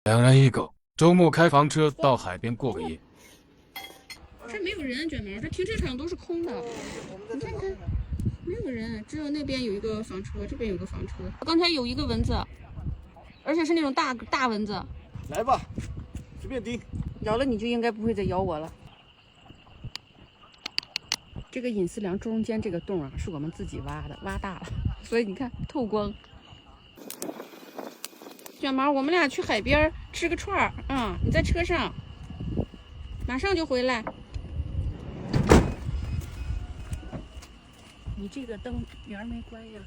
2人1狗，周末开房车到海边过个夜。这没有人，卷毛，这停车场都是空的。你看看，没有人，只有那边有一个房车，这边有个房车。刚才有一个蚊子，而且是那种大蚊子。来吧，随便叮。咬了你就应该不会再咬我了。这个隐私梁中间这个洞啊，是我们自己挖的，挖大了，所以你看透光。卷毛，我们俩去海边吃个串儿啊！你在车上，马上就回来。你这个灯帘没关呀？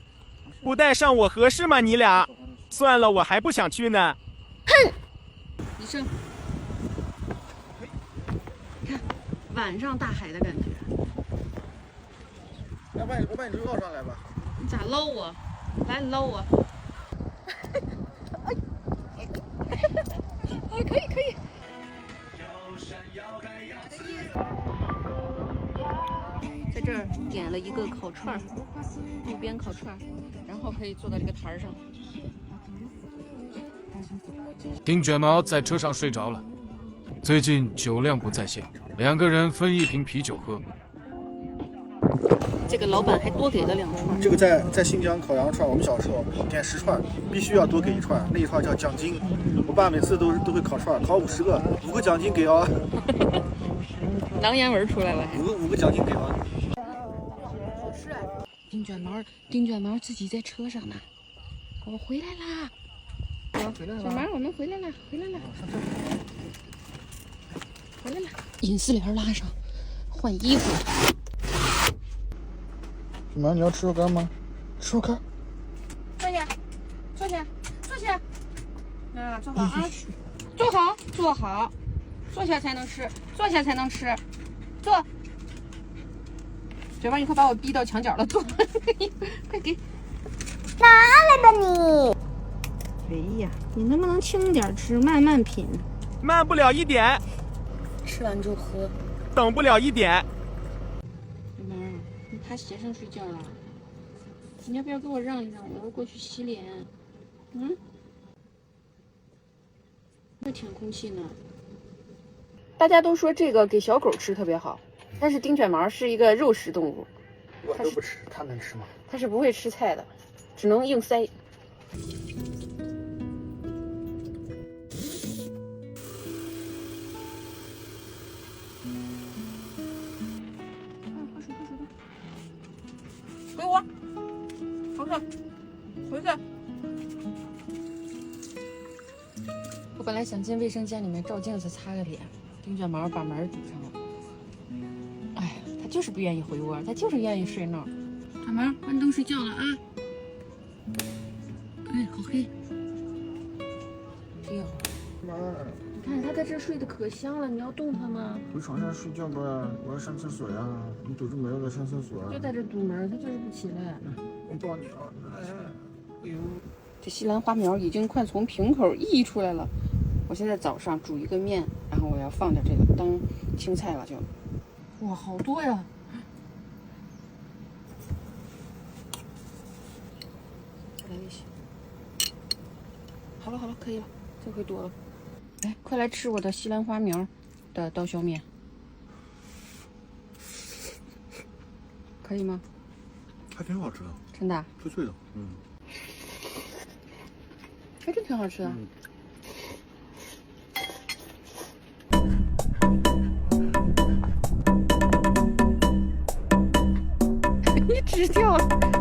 不带上我合适吗？你俩，算了，我还不想去呢。哼！一声，你看晚上大海的感觉。要不然我把你绕上来吧。你咋捞我？来，你捞我。可以。在这儿点了一个烤串儿，路边烤串儿，然后可以坐到这个台上。丁卷毛在车上睡着了，最近酒量不在线，2个人分1瓶啤酒喝。这个老板还多给了2串。这个在新疆烤羊串，我们小时候点10串，必须要多给1串，那一串叫奖金。我爸每次都会烤串，烤50个，5个奖金给啊。狼烟纹出来了，五个奖金给啊。好吃啊！丁卷毛自己在车上呢。我回来啦！卷毛，我们回来了。隐私帘拉上，换衣服。什么？你要吃肉干吗？吃肉干。坐下。啊，坐好啊！坐好，坐下才能吃，坐。卷毛，你快把我逼到墙角了，坐。快给。拿来吧你！哎呀，你能不能轻点吃，慢慢品？慢不了一点，吃完就喝。等不了一点。卷毛，你趴鞋上睡觉了？你要不要给我让一让？我要过去洗脸。会舔空气呢。大家都说这个给小狗吃特别好，但是丁卷毛是一个肉食动物，我都不吃，它能吃吗？它是不会吃菜的，只能硬塞。回屋，回去。我本来想进卫生间里面照镜子擦个脸，丁卷毛把门堵上了。哎呀，他就是不愿意回窝，他就是愿意睡那儿。卷毛，关灯睡觉了啊！哎，好黑。哎呦，你看他在这睡得可香了，你要动他吗？回床上睡觉吧，我要上厕所呀。你堵住门了，上厕所啊。就在这堵门，他就是不起来。我抱你啊！哎呦，这西兰花苗已经快从瓶口溢出来了。我现在早上煮一个面，然后我要放点这个当青菜了就。哇，好多呀！再来一些。好了，可以了，这回多了。来，快来吃我的西兰花苗的刀削面，可以吗？还挺好吃的，真的？脆脆的，还真挺好吃的。你吃掉了。